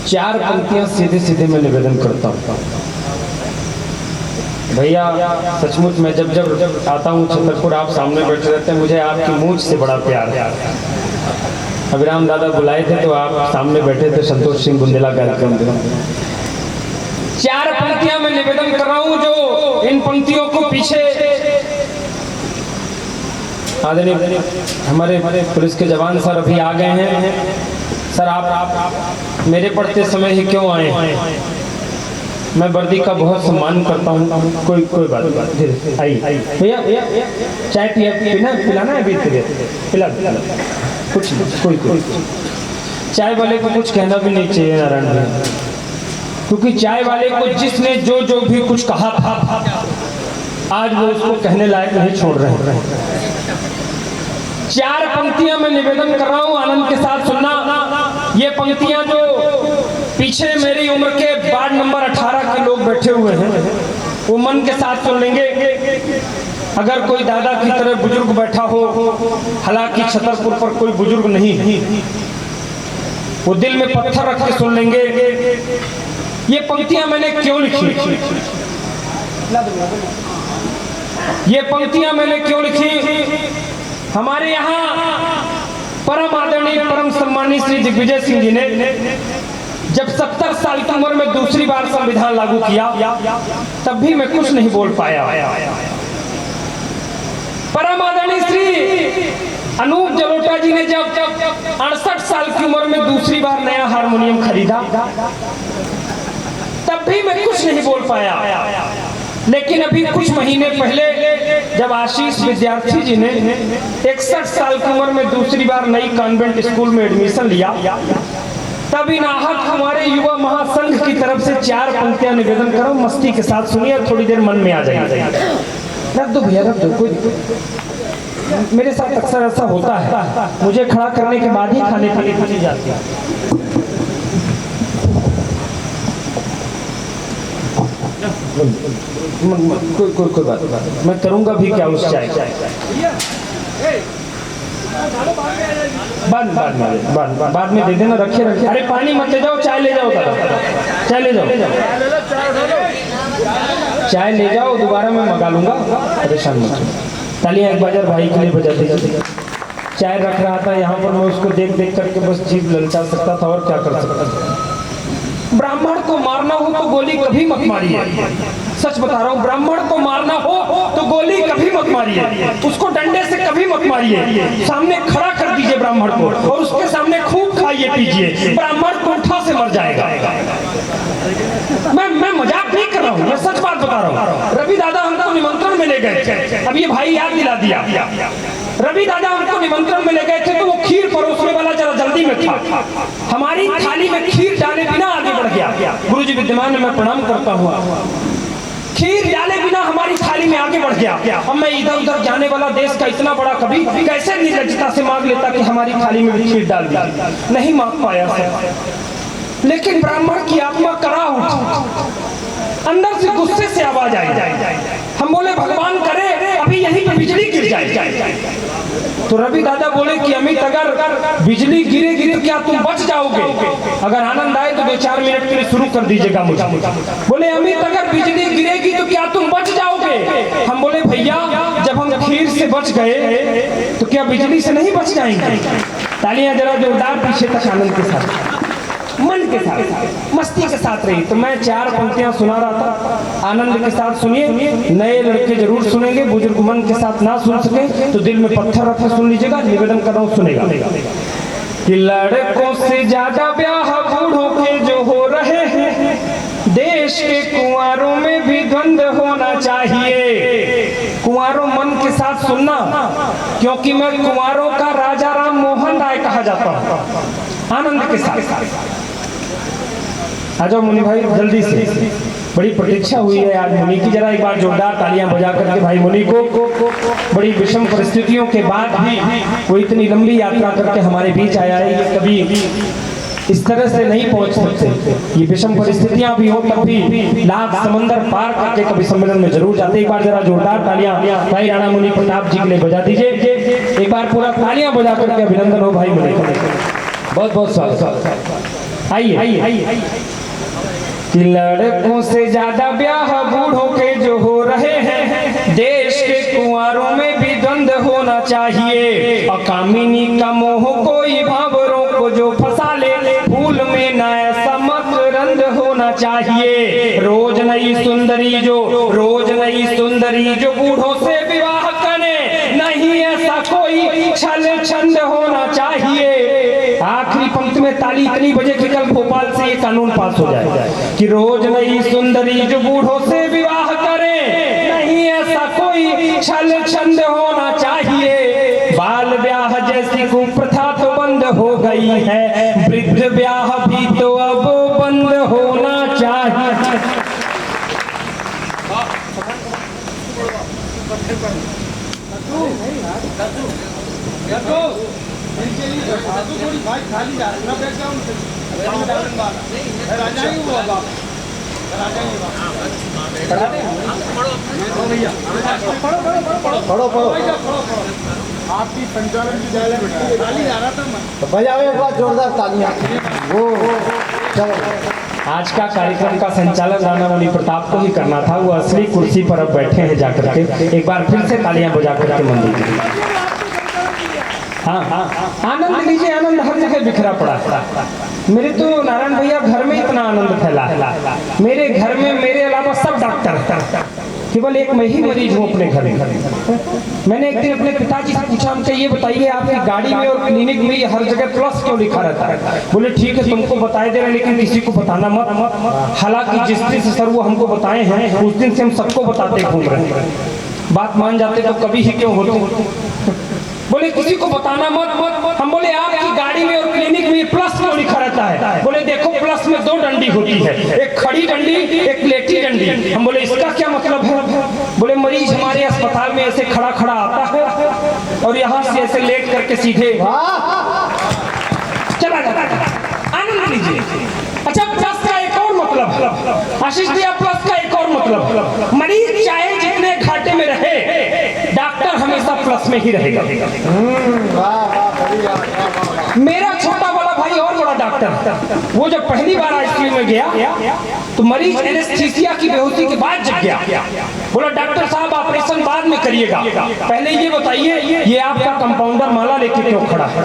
4 पंक्तियां सीधे सीधे मैं निवेदन करता हूँ। भैया सचमुच मैं जब जब आता हूँ छतरपुर, आप सामने बैठे रहते हैं, मुझे आपकी मूंछ से बड़ा प्यार है। अभिराम दादा बुलाए थे तो आप सामने बैठे थे, संतोष सिंह बुंदेला कार्यक्रम में। 4 पंक्तियां मैं निवेदन कर रहा हूँ, जो इन पंक्तियों को पीछे आदरणीय हमारे पुलिस के जवान सर अभी आ गए हैं। सर आप मेरे पढ़ते समय ही क्यों आए? मैं वर्दी का बहुत सम्मान करता हूँ। कोई बात आई भैया चाय पिलाना है? पिला कुछ कोई चाय वाले को कुछ कहना भी नहीं चाहिए नारायण भैया, क्योंकि चाय वाले को जिसने जो भी कुछ कहा था आज वो उसको कहने लायक नहीं छोड़ रहे हैं। 4 पंक्तियां मैं निवेदन कर रहा हूं, आनंद के साथ सुनना। ये पंक्तियां जो पीछे मेरी उम्र के वार्ड नंबर 18 के लोग बैठे हुए हैं वो मन के साथ सुन लेंगे। अगर कोई दादा की तरह बुजुर्ग बैठा हो, हालांकि छतरपुर पर कोई बुजुर्ग नहीं है, वो दिल में पत्थर रख के सुन लेंगे। ये पंक्तियां मैंने क्यों लिखी? ये पंक्तियां मैंने क्यों लिखी? हमारे यहाँ परम आदरणीय परम सम्मानित श्री दिग्विजय सिंह जी ने जब 70 साल की उम्र में दूसरी बार संविधान लागू किया, तब भी मैं कुछ नहीं बोल पाया। परम आदरणीय श्री अनूप जलोटा जी ने जब 68 साल की उम्र में दूसरी बार नया हारमोनियम खरीदा, तब भी मैं कुछ नहीं बोल पाया। लेकिन अभी कुछ महीने पहले जब आशीष विद्यार्थी जी ने 61 साल की उम्र में दूसरी बार नई कॉन्वेंट स्कूल में एडमिशन लिया, तब इन आहत हमारे युवा महासंघ की तरफ से 4 पंक्तियां निवेदन करो। मस्ती के साथ सुनिए, थोड़ी देर मन में आ जाएगी। रख दो भैया, रख दो। कोई मेरे साथ अक्सर ऐसा होता है, मुझे खड़ा करने के बाद ही खाने पीने की चीज आती है। कोई बात मैं करूंगा भी क्या उस चाय बाद में दे देना, रखे। अरे पानी मत ले जाओ, चाय ले जाओ दादा, चाय ले जाओ, चाय ले जाओ, दोबारा मैं मंगा लूंगा, परेशान मत हो। तालियां एक बाजार भाई के लिए बजा दीजिए। चाय रख रहा था यहाँ पर, मैं उसको देख करके बस जीभ ललचा सकता था, और क्या कर सकता था। ब्राह्मण को मारना हो तो गोली कभी मत मारिए, सच बता रहा हूँ। ब्राह्मण को मारना हो तो गोली कभी मत मारिए, उसको डंडे से कभी मत मारिए। सामने खड़ा कर दीजिए ब्राह्मण को और उसके सामने खूब खाइए पीजिए, ब्राह्मण कोठा से मर जाएगा। मैं मजाक नहीं कर रहा हूँ, मैं सच बात बता रहा हूँ। रवि दादा हमको निमंत्रण में ले गए, अब ये भाई याद दिला दिया। रवि दादा हमको निमंत्रण में ले गए थे तो वो खीर परोसने वाला जरा जल्दी में था, हमारी थाली में खीर डाले बिना आगे बढ़ गया। गुरुजी विद्यमान मैं प्रणाम करता हूँ। खीर डाले बिना हमारी थाली में आगे बढ़ गया। अब मैं इधर उधर जाने वाला देश का इतना बड़ा कवि कैसे निर्लज्जता से मांग लेता कि हमारी थाली में भी खीर डाल दिया? नहीं मांग पाया सर। लेकिन ब्राह्मण की आत्मा करा उठी, अंदर से गुस्से से आवाज आई। हम बोले भगवान करे अभी यहीं पे बिजली गिर जाए। तो रवि दादा बोले कि अमित अगर बिजली गिरेगी तो क्या तुम बच जाओगे? अगर आनंद आए तो 2-4 मिनट के लिए शुरू कर दीजिएगा मुझे। बोले अमित अगर बिजली गिरेगी तो क्या तुम बच जाओगे? हम बोले भैया जब हम खीर से बच गए तो क्या बिजली से नहीं बच जाएंगे? तालियां जरा जोरदार पीछे तक आनंद के साथ, मन के साथ, मस्ती के साथ रही। तो मैं 4 पंक्तियां सुना रहा था, आनंद के साथ सुनिए। नए लड़के जरूर सुनेंगे, बुजुर्ग मन के साथ ना सुन सके तो दिल में पत्थर रखे सुन लीजिएगा। निवेदन कर रहा हूं, सुनेगा। कि लड़कों से ज्यादा ब्याह बूढ़ों के जो हो रहे हैं, देश के कुंवारों में भी द्वंद्व होना चाहिए। कुंवारों मन के साथ सुनना, क्योंकि मैं कुंवारों का राजा राम मोहन राय कहा जाता हूं। आनंद के साथ आ जाओ मुनि भाई जल्दी से, बड़ी प्रतीक्षा हुई है आज मुनि की। जरा एक बार जोरदार तालियां बजा करके भाई मुनि को। बड़ी विषम परिस्थितियों के बाद भी वो इतनी लंबी यात्रा करके हमारे बीच आया है। ये कभी इस तरह से नहीं पहुंच सकते, ये विषम परिस्थितियां भी हो तब भी लाख समंदर पार करके कभी सम्मेलन में जरूर जाते। एक बार जरा जोरदार तालियां भाई राणा मुनि प्रताप जी के लिए बजा दीजिए। एक बार पूरा तालियां बजा करके अभिनंदन हो भाई मुनि का। बहुत बहुत स्वागत। आइए। कि लड़कों से ज्यादा ब्याह बूढ़ों के जो हो रहे हैं, देश के कुंवारों में भी द्वंद्व होना चाहिए। अकामिनी का मोह कोई भावरों को जो फंसा ले, फूल में न ऐसा मकरंद होना चाहिए। रोज नई सुंदरी जो बूढ़ों से विवाह करे, नहीं ऐसा कोई छल छंद होना चाहिए। आखिरी पंक्ति में ताली इतनी बजे कि कल भोपाल से ये कानून पास हो जाए कि रोज नई सुंदरी जो बूढ़ों से विवाह करे, नहीं ऐसा कोई छल छंद होना चाहिए। बाल ब्याह जैसी कुप्रथा तो बंद हो गई है, वृद्ध ब्याह भी तो अब बंद होना चाहिए। आपकी संचालन की जाए ताली आ रहा था तो बजाओ एक बार जोरदार तालियां। वो चलो, आज का कार्यक्रम का संचालन राणा मणि प्रताप को ही करना था। वो असली कुर्सी पर अब बैठे हैं जाकर के। एक बार फिर से तालियां बजा करके मंदिर। हाँ, आनंद लीजिए, आनंद हर जगह बिखरा पड़ा। मेरे तो नारायण भैया घर में इतना आनंद फैला। मेरे घर में मेरे अलावा सब डॉक्टर, केवल एक मैं ही मरीज हूँ अपने घर में। मैंने एक दिन अपने पिताजी से पूछा, हमको ये बताइए आपकी गाड़ी में और क्लिनिक में हर जगह प्लस क्यों लिखा रहता है? बोले ठीक है तुमको बताए दे रहे, लेकिन किसी को बताना मत। हालांकि जिस दिन से सर वो हमको बताए हैं, उस दिन से हम सबको बताते घूम रहे हैं। बात मान जाते तो कभी ही क्यों होते। बोले किसी को बताना मत। हम बोले आपकी गाड़ी में और क्लिनिक में प्लस क्यों लिखा रहता है? बोले देखो प्लस में 2 डंडी होती है, एक खड़ी डंडी, एक लेटी डंडी। हम बोले इसका क्या मतलब है? बोले मरीज हमारे अस्पताल में ऐसे खड़ा खड़ा आता है और यहाँ से ऐसे लेट करके सीधे चला जाता है। आनंद लीजिए। अच्छा, प्लस का एक और मतलब, आशीष भैया, प्लस का एक और मतलब, मरीज चाहे जितने घाटे में रहे, डॉक्टर हमेशा प्लस में ही रहेगा। मेरा छोटा वाला भाई और बड़ा डॉक्टर, वो जब पहली बार आईसीयू में गया तो मरीज एनेस्थीसिया की बेहोशी के बाद जग गया। बोला डॉक्टर साहब ऑपरेशन बाद में करिएगा, पहले ये बताइए ये आपका कंपाउंडर माला लेके क्यों खड़ा है?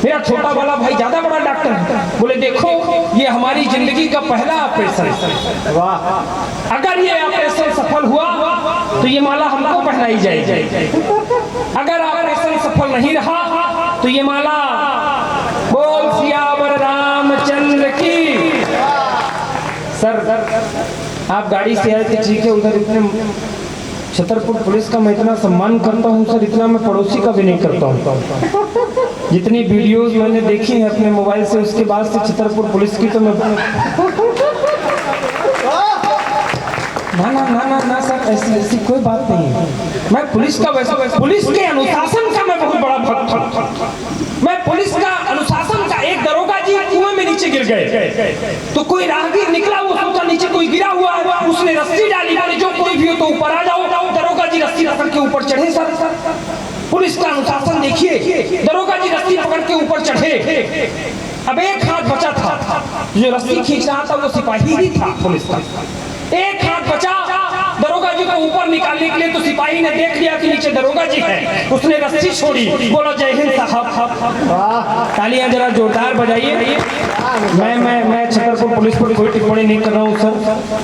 मेरा छोटा वाला भाई ज्यादा बड़ा डॉक्टर है। बोले देखो ये हमारी जिंदगी का पहला ऑपरेशन है, अगर ये ऑपरेशन सफल हुआ तो ये माला हमको पहनाई जाएगी, अगर ऑपरेशन सफल नहीं रहा तो ये माला बोल सियावर रामचंद्र की। सर आप गाड़ी से आए थे, ठीक है, उधर इतने छतरपुर पुलिस का मैं इतना सम्मान करता हूँ सर, इतना मैं पड़ोसी का भी नहीं करता हूँ। जितनी वीडियोस मैंने देखी हैं अपने मोबाइल से, उसके बाद से छतरपुर पुलिस की तो मैं ना सर, ऐसी कोई बात नहीं है। मैं पुलिस का वैसा पुलिस के अनुशासन का मैं बहुत बड़ा भक्त। मैं पुलिस का अनुशासन का, एक दरोगा जी कुएं में नीचे गिर गए तो कोई राहगीर निकला, वो सोचा नीचे कोई गिरा हुआ है, उसने रस्सी डाली, बोले जो कोई भी हो तो ऊपर आ जाओ। दरोगा जी रस्सी पकड़ के ऊपर चढ़े। सर पुलिस का अनुशासन देखिए, दरोगा जी रस्सी पकड़ के ऊपर चढ़े। अब एक हाथ बचा था, जो रस्सी खींच रहा था वो सिपाही ही था पुलिस का। एक हाथ बचा दरोगा जी को ऊपर निकालने के लिए, तो सिपाही ने देख लिया कि नीचे दरोगा जी है, उसने रस्सी छोड़ी। बोला जय हिंद साहब। तालियां जरा जोरदार बजाइए। मैं छतरपुर पुलिस पर कोई टिप्पणी नहीं कर रहा हूँ सर,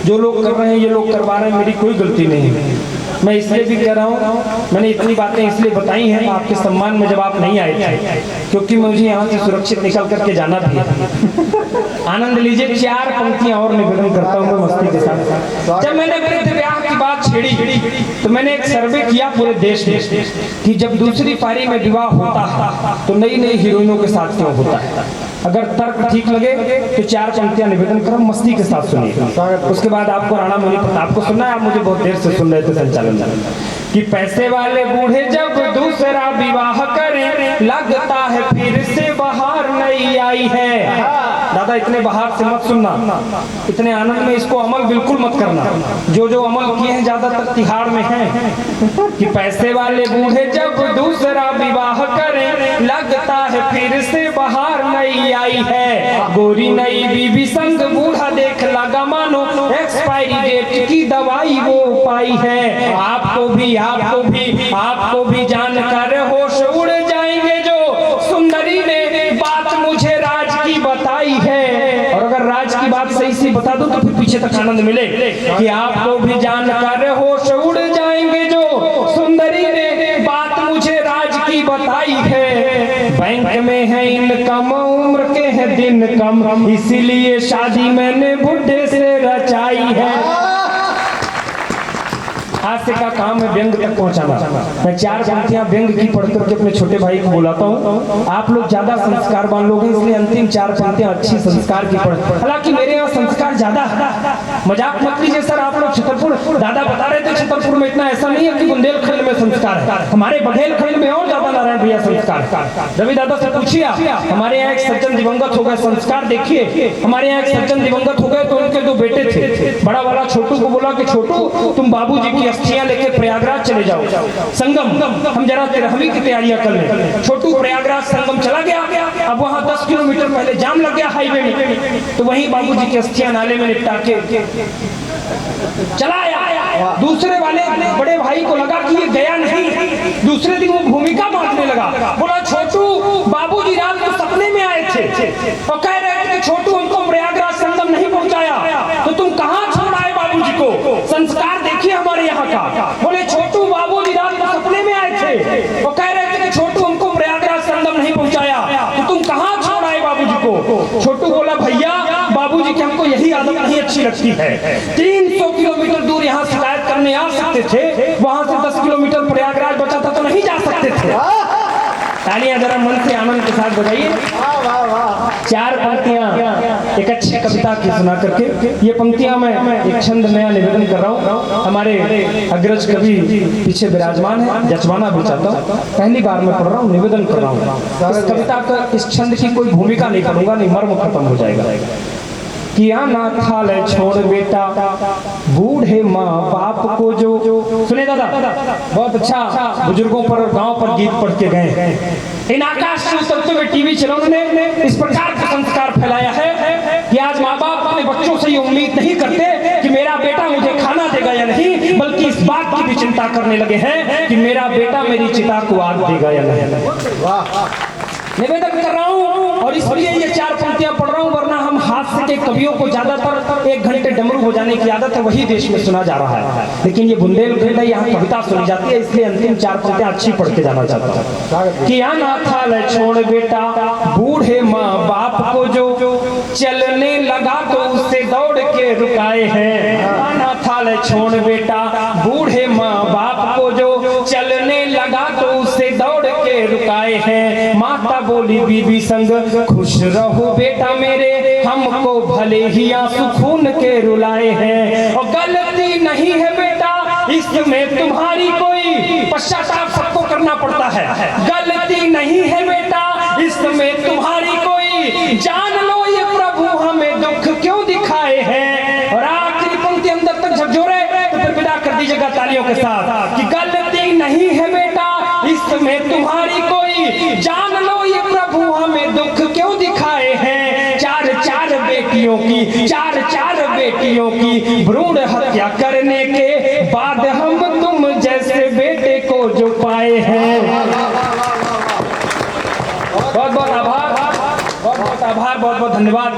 जो लोग कर रहे हैं ये लोग करवा रहे हैं, मेरी कोई गलती नहीं है। मैं इसलिए भी कह रहा हूँ, मैंने इतनी बातें इसलिए बताई हैं आपके सम्मान में जब आप नहीं आए थे, क्योंकि मुझे यहाँ से सुरक्षित निकल करके जाना भी है। आनंद लीजिए। 4 पंक्तियां और निवेदन करता हूँ मैं मस्ती के साथ। जब मैंने वृद्ध ब्याह की बात छेड़ी तो मैंने एक सर्वे किया पूरे देश में कि जब दूसरी पारी में विवाह होता है तो नई नई हीरोइनों के साथ क्यों होता है। अगर तर्क ठीक लगे तो 4 पंक्तियां निवेदन करो, मस्ती के साथ सुनिए। उसके बाद आपको राणा मणि प्रताप को सुनना है। आप मुझे बहुत देर से सुन रहे थे संचालन कि पैसे वाले बूढ़े जब दूसरा विवाह करें, लगता है फिर से बाहर नहीं आई है। दादा इतने बाहर से मत सुनना, इतने आनंद में इसको अमल बिल्कुल मत करना। जो जो अमल किए हैं ज्यादातर तिहाड़ में हैं कि पैसे वाले बूढ़े जब दूसरा विवाह करें लगता है फिर से बाहर नहीं आई है। गोरी नई बीबी संग बूढ़ा देख लगा मानो एक्सपायरी डेट की दवाई वो पाई है। आपको भी जानकर होश उड़ जाएंगे जो सुंदरी ने बात मुझे राज की बताई है। और अगर राज की बात सही से बता दो तो फिर पीछे तक आनंद मिले कि आपको भी जानकर होश उड़ जाएंगे जो सुंदरी ने बात मुझे राज की बताई है। बैंक में है इनकम उम्र के है दिन कम, इसीलिए शादी मैंने बुढ़े से रचाई है। हास्य का काम है व्यंग तक पहुंचाना। मैं 4 पंक्तियां व्यंग की पढ़ करके अपने छोटे भाई को बुलाता हूँ। आप लोग ज्यादा संस्कारवान लोग हैं इसलिए अंतिम 4 पंक्तियां अच्छी संस्कार की पढ़। हालांकि मेरे यहाँ संस्कार ज्यादा है, मजाक मत लीजिए सर। आप लोग छतरपुर दादा बता रहे थे छतरपुर में इतना ऐसा नहीं है कि बुंदेलखंड में संस्कार है, हमारे बघेलखंड में और ज्यादा नारायण भैया संस्कार। रवि दादा से पूछिए, हमारे यहाँ एक सज्जन दिवंगत हो गए, संस्कार देखिए। हमारे यहाँ एक सज्जन दिवंगत हो गए तो उनके 2 बेटे थे। बड़ा वाला छोटू को बोला कि छोटू तुम बाबूजी की अस्थियां लेके प्रयागराज चले जाओ, संगम हम जरा तेरहवीं की तैयारियां कर लें। छोटू प्रयागराज संगम चला गया। अब वहां 10 किलोमीटर पहले जाम लग गया हाईवे में, तो वहीं बाबूजी की अस्थियां नाले में निपटा के चला आया। दूसरे वाले बड़े भाई को लगा कि ये गया नहीं, दूसरे दिन वो भूमिका बांटने लगा। बोला छोटू बाबूजी रात को सपने में आए थे और कह रहे थे कि छोटू हमको प्रयागराज संगम नहीं पहुंचाया, तो तुम कहां छोड़ आए बाबूजी को? संस्कार देखिए हमारे यहाँ का। बोले छोटू बाबूजी रात को सपने में आए थे और कह रहे थे कि छोटू हमको प्रयागराज संगम नहीं पहुंचाया, तो तुम कहां छोड़ आए बाबूजी को? छोटू बोला भैया बाबूजी की हमको यही आदत नहीं अच्छी लगती है। 300 किलोमीटर दूर यहाँ शिकायत करने आ सकते थे, वहां से 10 किलोमीटर प्रयागराज बचा था तो नहीं जा सकते थे। तालियां जरा मन से आनंद के साथ बजाइए। 4 पंक्तियां एक अच्छी कविता की सुना करके ये पंक्तियां मैं एक छंद नया निवेदन कर रहा हूँ। हमारे अग्रज कवि पीछे विराजमान है, जचवाना भी चाहता हूँ। पहली बार मैं पढ़ रहा हूँ, निवेदन कर रहा हूँ। इस कविता का इस छंद की कोई भूमिका नहीं करूंगा, नहीं मर्म खत्म हो जाएगा। किया ना था ले छोड़ बेटा बूढ़े माँ बाप को जो। सुने दादा बहुत अच्छा बुजुर्गों पर और गांव पर गीत पढ़ के गए। इन आकाश से उतरते हुए टीवी चैनलों ने इस प्रकार का संस्कार फैलाया है कि आज माँ बाप अपने बच्चों से ये उम्मीद नहीं करते कि मेरा बेटा मुझे खाना देगा या नहीं, बल्कि इस बात की भी चिंता करने लगे हैं कि मेरा बेटा मेरी चिता को आग देगा या नहीं। निवेदन कर रहा हूँ और इसलिए ये 4 पंक्तियां पढ़ रहा हूँ, वरना हम हास्य के कवियों को ज्यादातर 1 घंटे डमरू हो जाने की आदत है, वही देश में सुना जा रहा है। लेकिन ये बुंदेलखंड है, यहाँ कविता सुनी जाती है, इसलिए अंतिम 4 पंक्तियां अच्छी पढ़ के जाना चाहता हूँ। किया ना था ले छोड़ बेटा बूढ़े माँ बाप को जो, चलने लगा तो उससे दौड़ के रुकाए हैं। ना था ले छोड़ बेटा बूढ़े माँ बाप को जो, चलने लगा तो उससे दौड़ के रुकाए हैं। माता बोली बीबी संग खुश रहो बेटा मेरे, हमको भले ही आंसू खून के रुलाए हैं। और गलती नहीं है बेटा इसमें तुम्हारी कोई, पश्चाताप सबको करना पड़ता है। गलती नहीं है बेटा इसमें तुम्हारी कोई, जान लो ये प्रभु हमें दुख क्यों दिखाए हैं। और आखिरी पंक्ति अंदर तक झकझोरे तो फिर विदा कर दीजिएगा तालियों के साथ कि गलती नहीं है बेटा इसमें तुम्हारी कोई, जान लो ये प्रभु हमें दुख क्यों दिखाए हैं। 4 बेटियों की भ्रूण हत्या करने के बाद हम तुम जैसे बेटे को जो पाए हैं। बहुत बहुत आभार, बहुत बहुत आभार, बहुत बहुत धन्यवाद।